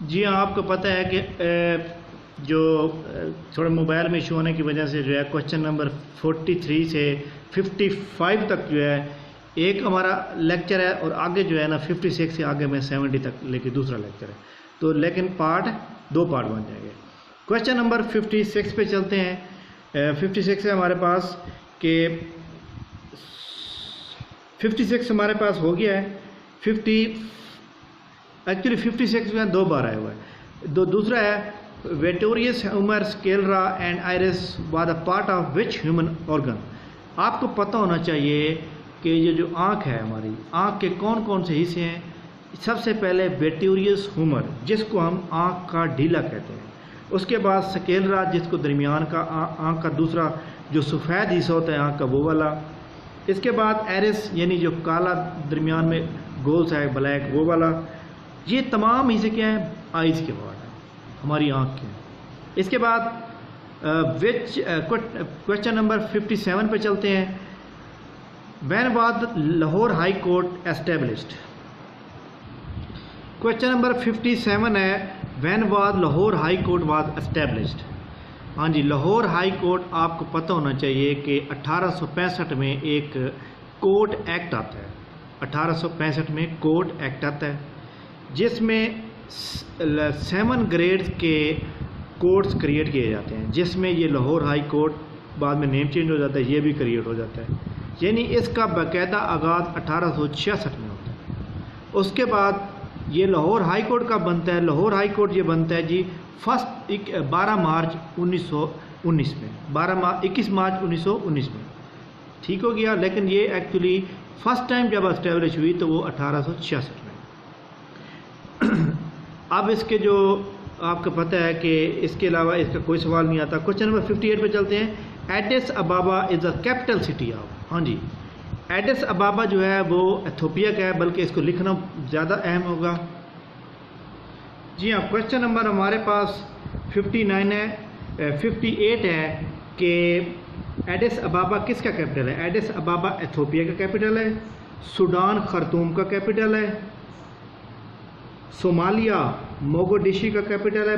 جی ہاں، آپ کو پتہ ہے کہ جو تھوڑا موبائل میں ایشو ہونے کی وجہ سے جو ہے کوشچن نمبر 43 سے 55 تک جو ہے ایک ہمارا لیکچر ہے، اور آگے جو ہے نا 56 سے آگے میں 70 تک لے کے دوسرا لیکچر ہے، تو لیکن دو پارٹ بن جائیں گے۔ کوشچن نمبر 56 پہ چلتے ہیں۔ 56 ہے ہمارے پاس کہ 56 ہمارے پاس ہو گیا ہے۔ 56 میں 2 بار آیا ہوا ہے۔ دوسرا ہے vitreous humour sclera and iris were the part of which human organ. آپ کو پتہ ہونا چاہیے کہ یہ جو آنکھ ہے ہماری، آنکھ کے کون کون سے حصے ہیں۔ سب سے پہلے ویٹوریس ہیومر، جس کو ہم آنکھ کا ڈھیلا کہتے ہیں۔ اس کے بعد سکیلرا، جس کو درمیان کا آنکھ کا دوسرا جو سفید حصہ ہوتا ہے آنکھ کا، وہ والا۔ اس کے بعد ایرس، یعنی جو کالا درمیان میں گول سا ہے بلیک، وہ والا۔ یہ تمام حصے کیا ہیں؟ آئیز کے پارٹ ہیں، ہماری آنکھ کے۔ اس کے بعد کوشچن نمبر 57 پہ چلتے ہیں۔ When was Lahore high court established? Question number 57 ہے when was Lahore high court was established. ہاں جی، لاہور ہائی کورٹ آپ کو پتہ ہونا چاہیے کہ 1865 میں ایک کورٹ ایکٹ آتا ہے۔ 1865 میں کورٹ ایکٹ آتا ہے، جس میں 7 گریڈز کے کورٹس کریٹ کیے جاتے ہیں، جس میں یہ لاہور ہائی کورٹ، بعد میں نیم چینج ہو جاتا ہے، یہ بھی کریٹ ہو جاتا ہے۔ یعنی اس کا باقاعدہ آغاز 1866 میں ہوتا ہے۔ اس کے بعد یہ لاہور ہائی کورٹ کا بنتا ہے۔ لاہور ہائی کورٹ یہ بنتا ہے جی 12 مارچ 1919 میں، 21 مارچ 1919 میں، ٹھیک ہو گیا۔ لیکن یہ ایکچولی فرسٹ ٹائم جب اسٹیبلش ہوئی تو وہ 1866 میں۔ اب اس کے جو آپ کو پتہ ہے کہ اس کے علاوہ اس کا کوئی سوال نہیں آتا۔ کوشچن نمبر 58 پہ چلتے ہیں۔ Addis Ababa is the capital city of? ہاں جی، ایڈس ابابا جو ہے وہ ایتھوپیا کا ہے، بلکہ اس کو لکھنا زیادہ اہم ہوگا۔ جی ہاں، کوشچن نمبر ہمارے پاس 58 ہے کہ ایڈس ابابا کس کا کیپٹل ہے؟ ایڈس ابابا ایتھوپیا کا کیپٹل ہے، سوڈان خرطوم کا کیپٹل ہے، صومالیہ موگادیشو کا کیپٹل ہے،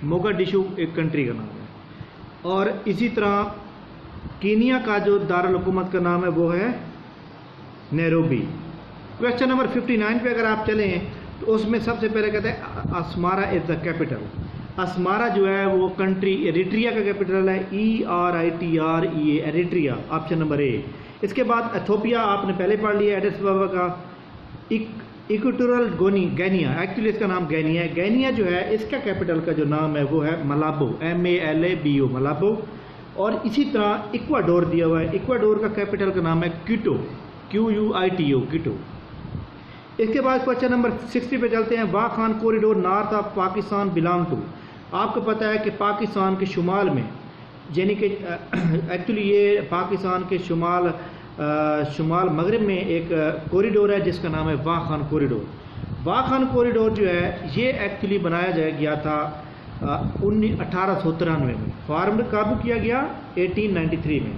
موگادیشو ایک کنٹری کا نام ہے، اور اسی طرح کینیا کا جو دارالحکومت کا نام ہے وہ ہے نیروبی۔ کوشچن نمبر 59 پہ اگر آپ چلیں تو اس میں سب سے پہلے کہتے ہیں اسمارا از دا کیپٹل۔ اسمارا جو ہے وہ کنٹری ایریٹریا کا کیپٹل ہے، ERITREA، ایریٹریا، آپشن نمبر اے۔ اس کے بعد ایتھوپیا آپ نے پہلے پڑھ لیا ایڈس ابابا کا۔ ایکوٹورل گینیا، ایکچولی اس کا نام گینیا ہے۔ گینیا جو ہے اس کا کیپٹل کا جو نام ہے وہ ہے ملابو، MALABO، ملابو۔ اور اسی طرح ایکواڈور دیا ہوا ہے، ایکواڈور کا کیپٹل کا نام ہے کیٹو، QUITO، کیٹو۔ اس کے بعد کوشچن نمبر 60 پہ چلتے ہیں۔ Wakhan corridor north of Pakistan belong to? آپ کو پتہ ہے کہ پاکستان کے شمال میں، یعنی کہ ایکچولی یہ پاکستان کے شمال مغرب میں ایک کوریڈور ہے جس کا نام ہے واہ خان کوریڈور۔ واہ خان کوریڈور جو ہے یہ ایکچولی بنایا گیا تھا 1893 میں، فارم قابو کیا گیا 1893 میں۔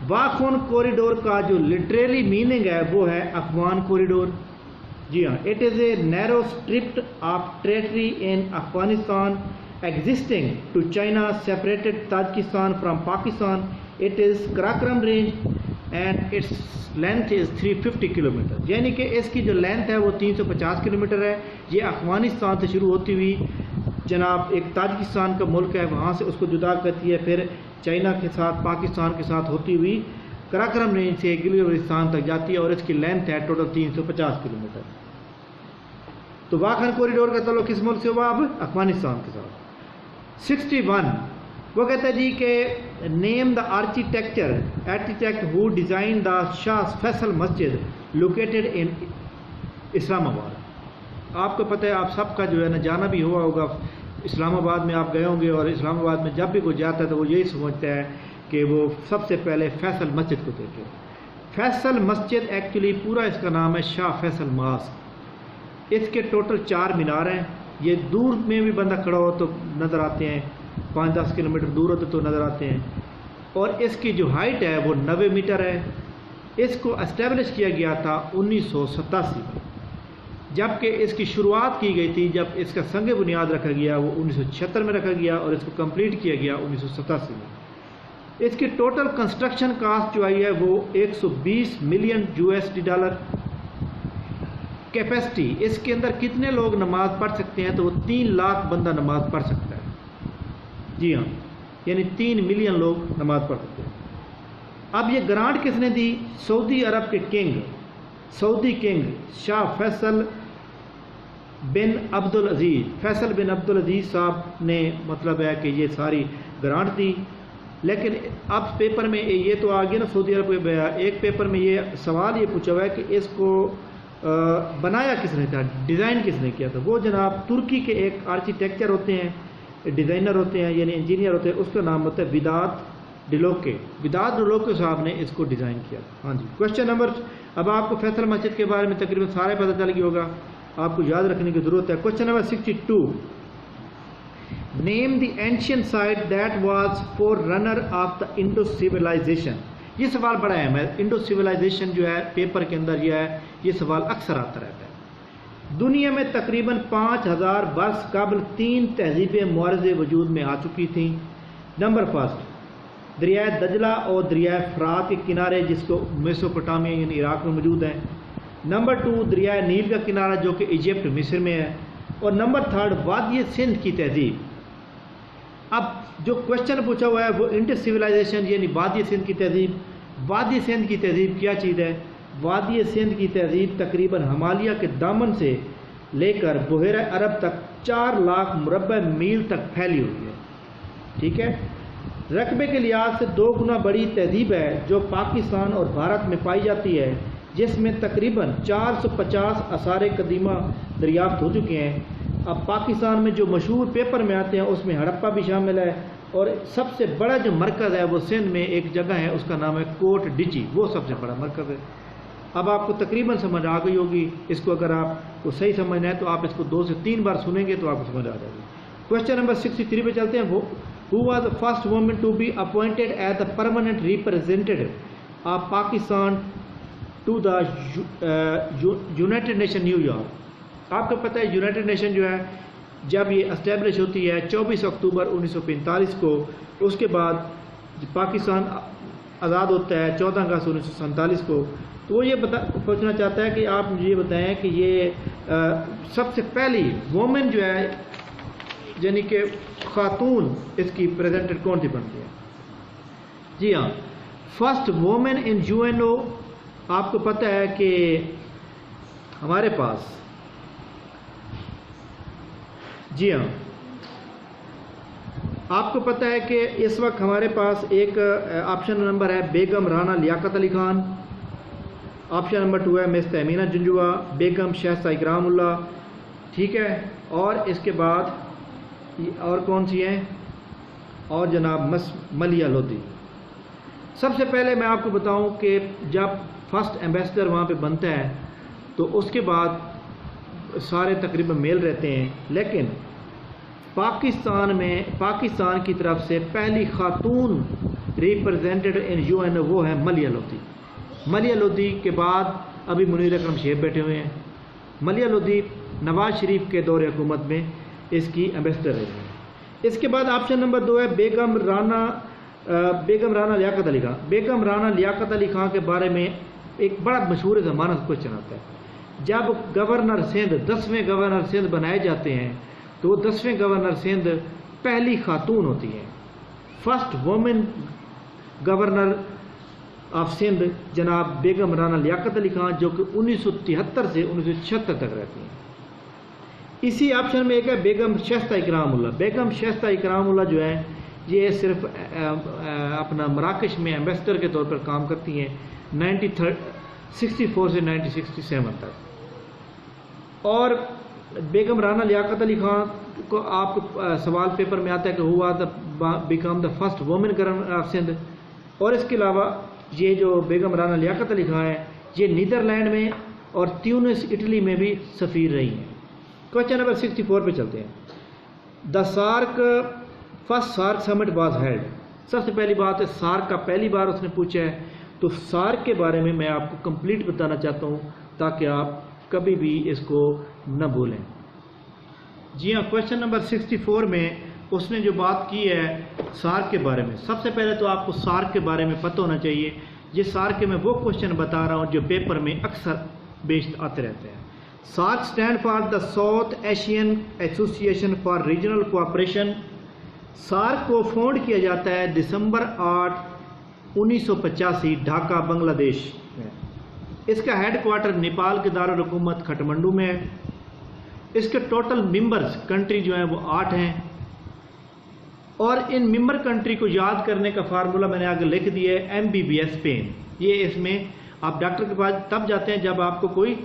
واہ خان کوریڈور کا جو لٹریلی میننگ ہے وہ ہے افغان کوریڈور۔ جی ہاں، it is a narrow strip of territory in Afghanistan existing to China separated Tajikistan from Pakistan. It is Karakoram range and its length is 350 kilometre, یعنی کہ اس کی جو لینتھ ہے وہ 350 کلومیٹر ہے۔ یہ افغانستان سے شروع ہوتی ہوئی جناب ایک تاجکستان کا ملک ہے، وہاں سے اس کو جدا کرتی ہے، پھر چائنا کے ساتھ پاکستان کے ساتھ ہوتی ہوئی کراکرم رینج سے گلگت بلتستان تک جاتی ہے، اور اس کی لینتھ ہے ٹوٹل 350 کلومیٹر۔ تو واہ خان کوریڈور کا تعلق کس ملک سے ہوا؟ اب افغانستان کے ساتھ۔ 61 وہ کہتا ہے جی کہ نیم دا architect who design the Shah Faisal Masjid located in اسلام آباد۔ آپ کو پتہ ہے، آپ سب کا جو ہے نا جانا بھی ہوا ہوگا، اسلام آباد میں آپ گئے ہوں گے، اور اسلام آباد میں جب بھی کوئی جاتا ہے تو وہ یہی سمجھتا ہے کہ وہ سب سے پہلے فیصل مسجد کو دیکھے۔ فیصل مسجد ایکچولی پورا اس کا نام ہے شاہ فیصل ماسک۔ اس کے ٹوٹل 4 مینار ہیں۔ یہ دور میں بھی بندہ کھڑا ہو تو نظر آتے ہیں، 5-10 کلومیٹر دور ہوتے تو نظر آتے ہیں، اور اس کی جو ہائٹ ہے وہ 90 میٹر ہے۔ اس کو اسٹیبلش کیا گیا تھا 1987 میں۔ جبکہ اس کی شروعات کی گئی تھی جب اس کا سنگ بنیاد رکھا گیا وہ 1976 میں رکھا گیا اور اس کو کمپلیٹ کیا گیا 1987 میں. اس کی ٹوٹل کنسٹرکشن کاسٹ جو آئی ہے وہ $120 ملین کیپیسٹی. اس کے اندر کتنے لوگ نماز پڑھ سکتے ہیں؟ تو وہ 3 لاکھ بندہ نماز پڑھ سکتا ہے. جی ہاں، یعنی 3 ملین لوگ نماز پڑھ سکتے ہیں. اب یہ گرانٹ کس نے دی؟ سعودی عرب کے سعودی کنگ شاہ فیصل بن عبد العزیز صاحب نے مطلب ہے کہ یہ ساری گرانٹ دی. لیکن اب پیپر میں یہ تو آ گیا نا سعودی عرب کے، ایک پیپر میں یہ سوال یہ پوچھا ہوا ہے کہ اس کو بنایا کس نے تھا، ڈیزائن کس نے کیا تھا؟ وہ جناب ترکی کے ایک آرکیٹیکچر ہوتے ہیں، ڈیزائنر ہوتے ہیں، یعنی انجینئر ہوتے ہیں. اس کا نام ہوتا ہے وداد ڈلوکے صاحب نے اس کو ڈیزائن کیا. ہاں جی. کوشچن نمبر، اب آپ کو فیصل مسجد کے بارے میں تقریباً سارے پتہ چل گیا ہوگا، آپ کو یاد رکھنے کی ضرورت ہے. Question number 62، name the ancient site that was forerunner of the Indus civilisation. یہ سوال بڑا اہم ہے. انڈو سیولائزیشن جو ہے پیپر کے اندر یہ سوال اکثر آتا رہتا ہے. دنیا میں تقریباً 5000 برس قبل 3 تہذیبیں معارضے وجود میں آ چکی تھیں. نمبر فرسٹ، دریائے دجلہ اور دریائے فرات کے کنارے جس کو میسوپوٹامیہ یعنی عراق میں موجود ہیں. نمبر 2، دریائے نیل کا کنارہ جو کہ ایجپٹ مصر میں ہے. اور نمبر 3 وادی سندھ کی تہذیب. اب جو کوشچن پوچھا ہوا ہے وہ انڈس سویلائزیشن یعنی وادی سندھ کی تہذیب. وادی سندھ کی تہذیب کیا چیز ہے؟ وادی سندھ کی تہذیب تقریباً ہمالیہ کے دامن سے لے کر بحیرہ عرب تک 4 لاکھ مربع میل تک پھیلی ہوئی ہے. ٹھیک ہے. رقبے کے لحاظ سے 2 گنا بڑی تہذیب ہے جو پاکستان اور بھارت میں پائی جاتی ہے، جس میں تقریباً 450 آثار قدیمہ دریافت ہو چکے ہیں. اب پاکستان میں جو مشہور پیپر میں آتے ہیں اس میں ہڑپا بھی شامل ہے، اور سب سے بڑا جو مرکز ہے وہ سندھ میں ایک جگہ ہے، اس کا نام ہے کوٹ ڈچی، وہ سب سے بڑا مرکز ہے. اب آپ کو تقریباً سمجھ آ گئی ہوگی. اس کو اگر آپ کو صحیح سمجھنا ہے تو آپ اس کو 2 سے 3 بار سنیں گے تو آپ کو سمجھ آ جائے گی. کوشچن نمبر 63 پہ چلتے ہیں. Who was the first woman to be appointed as the permanent representative of Pakistan to the United Nations New York. آپ کو پتہ ہے یونائٹڈ نیشن جو ہے جب یہ اسٹیبلش ہوتی ہے 24 اکتوبر 1945 کو، اس کے بعد پاکستان آزاد ہوتا ہے 14 اگست 1947 کو. تو وہ یہ پوچھنا چاہتا ہے کہ آپ مجھے یہ بتائیں کہ یہ سب سے پہلی وومن جو ہے یعنی کہ خاتون اس کی پریزنٹر کون سی بنتی ہے؟ جی ہاں، فرسٹ وومن ان UNO. آپ کو پتہ ہے کہ ہمارے پاس، جی ہاں آپ کو پتہ ہے کہ اس وقت ہمارے پاس ایک آپشن نمبر ہے بیگم رانا لیاقت علی خان، آپشن نمبر 2 ہے مس تہمینہ جنجوعہ، بیگم شائستہ اکرام اللہ. ٹھیک ہے. اور اس کے بعد اور کون سی ہیں؟ اور جناب ملیہ لودھی. سب سے پہلے میں آپ کو بتاؤں کہ جب فرسٹ ایمبیسڈر وہاں پہ بنتا ہے تو اس کے بعد سارے تقریباً میل رہتے ہیں، لیکن پاکستان کی طرف سے پہلی خاتون ریپرزینٹیڈ ان UNO وہ ہے ملیہ لودھی کے بعد ابھی منیر اکرم شیخ بیٹھے ہوئے ہیں. ملیہ لودھی نواز شریف کے دور حکومت میں اس کی ایمبیسڈر رہی ہے. اس کے بعد آپشن نمبر 2 ہے بیگم رانا لیاقت علی خان. بیگم رانا لیاقت علی خان کے بارے میں ایک بڑا مشہور زمانہ کوشچن آتا ہے. جب گورنر سندھ 10ویں گورنر سندھ بنائے جاتے ہیں تو وہ 10ویں گورنر سندھ پہلی خاتون ہوتی ہیں. First woman governor of Sindh جناب بیگم رانا لیاقت علی خان، جو کہ 1973 سے 1976 تک رہتی ہیں. اسی آپشن میں ایک ہے بیگم شائستہ اکرام اللہ. بیگم شائستہ اکرام اللہ جو ہے یہ صرف اپنا مراکش میں ایمبیسڈر کے طور پر کام کرتی ہیں 1964 سے 1967 تک. اور بیگم رانا لیاقت علی خان کو آپ کو سوال پیپر میں آتا ہے کہ ہوا became the first woman governor of Sindh. اور اس کے علاوہ یہ جو بیگم رانا لیاقت علی خان ہے یہ نیدرلینڈ میں اور تیونس اٹلی میں بھی سفیر رہی ہیں. کوشچن نمبر 64 پہ چلتے ہیں. The SAARC first SAARC summit was held. سب سے پہلی بات ہے سارک کا پہلی بار اس نے پوچھا ہے، تو سارک کے بارے میں آپ کو کمپلیٹ بتانا چاہتا ہوں تاکہ آپ کبھی بھی اس کو نہ بھولیں. جی ہاں، کوشچن نمبر 64 میں اس نے جو بات کی ہے سارک کے بارے میں. سب سے پہلے تو آپ کو سارک کے بارے میں پتہ ہونا چاہیے. یہ سارک کے میں وہ کوشچن بتا رہا ہوں جو پیپر میں اکثر بیشتر آتے رہتے ہیں. SAARC stand for the south Asian association for regional cooperation. SAARC کو فاؤنڈ کیا جاتا ہے دسمبر 8 1985 ڈھاکہ بنگلہ دیش میں. اس کا ہیڈ کوارٹر نیپال کے دارالحکومت کھٹمنڈو میں ہے. اس کے ٹوٹل ممبرز کنٹری جو ہیں وہ 8 ہیں، اور ان ممبر کنٹری کو یاد کرنے کا فارمولہ میں نے آگے لکھ دیا ہے MBBS پین. یہ اس میں آپ ڈاکٹر کے پاس تب جاتے ہیں جب آپ کو کوئی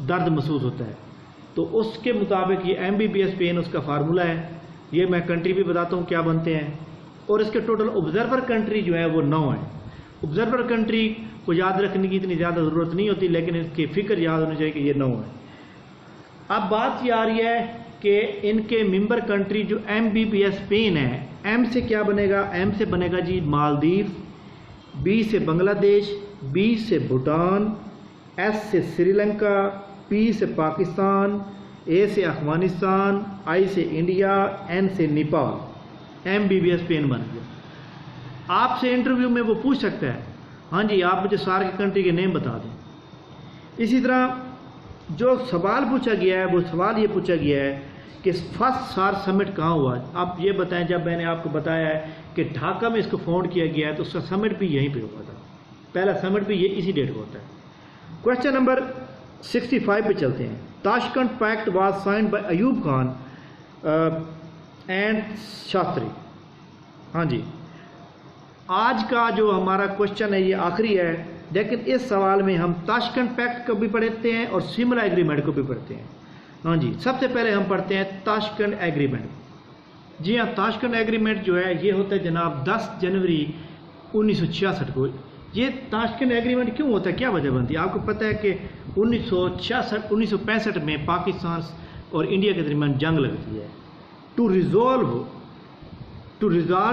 درد محسوس ہوتا ہے، تو اس کے مطابق یہ MBBS پین اس کا فارمولہ ہے. یہ میں کنٹری بھی بتاتا ہوں کیا بنتے ہیں. اور اس کے ٹوٹل آبزرور کنٹری جو ہے وہ 9 ہیں. آبزرور کنٹری کو یاد رکھنے کی اتنی زیادہ ضرورت نہیں ہوتی، لیکن اس کی فکر یاد ہونی چاہیے کہ یہ 9 ہیں. اب بات یہ آ رہی ہے کہ ان کے ممبر کنٹری جو MBBS پین ہے، M سے کیا بنے گا؟ M سے بنے گا جی مالدیو، B سے بنگلہ دیش، B سے بھوٹان، S سے سری لنکا، P سے پاکستان، A سے افغانستان، I سے انڈیا، N سے نیپال. MBBS پین بن گیا. آپ سے انٹرویو میں وہ پوچھ سکتا ہے ہاں جی آپ مجھے سارک کی کنٹری کے نیم بتا دیں. اسی طرح جو سوال پوچھا گیا ہے وہ سوال یہ پوچھا گیا ہے کہ فرسٹ سارک سمٹ کہاں ہوا. آپ یہ بتائیں، جب میں نے آپ کو بتایا ہے کہ ڈھاکہ میں اس کو فاؤنڈ کیا گیا ہے تو اس کا سمٹ بھی یہیں پہ ہوا تھا. پہلا سمٹ بھی یہ اسی ڈیٹ کو ہوتا ہے. کوشچن نمبر 65 پہ چلتے ہیں. Tashkent pact was signed by Ayub Khan and Shastri. ہاں جی، آج کا جو ہمارا کوشچن ہے یہ آخری ہے، لیکن اس سوال میں ہم تاشکنڈ پیکٹ کو بھی پڑھتے ہیں اور سیملا ایگریمنٹ کو بھی پڑھتے ہیں. ہاں جی، سب سے پہلے ہم پڑھتے ہیں تاشکنڈ ایگریمنٹ. جی ہاں، تاشکنڈ ایگریمنٹ جو ہے یہ ہوتا ہے جناب 10 جنوری 1966 کو. یہ تاشکنڈ ایگریمنٹ کیوں ہوتا ہے، کیا وجہ بنتی ہے؟ آپ کو پتہ ہے کہ 1965 میں پاکستان اور انڈیا کے درمیان جنگ لگتی ہے. To resolve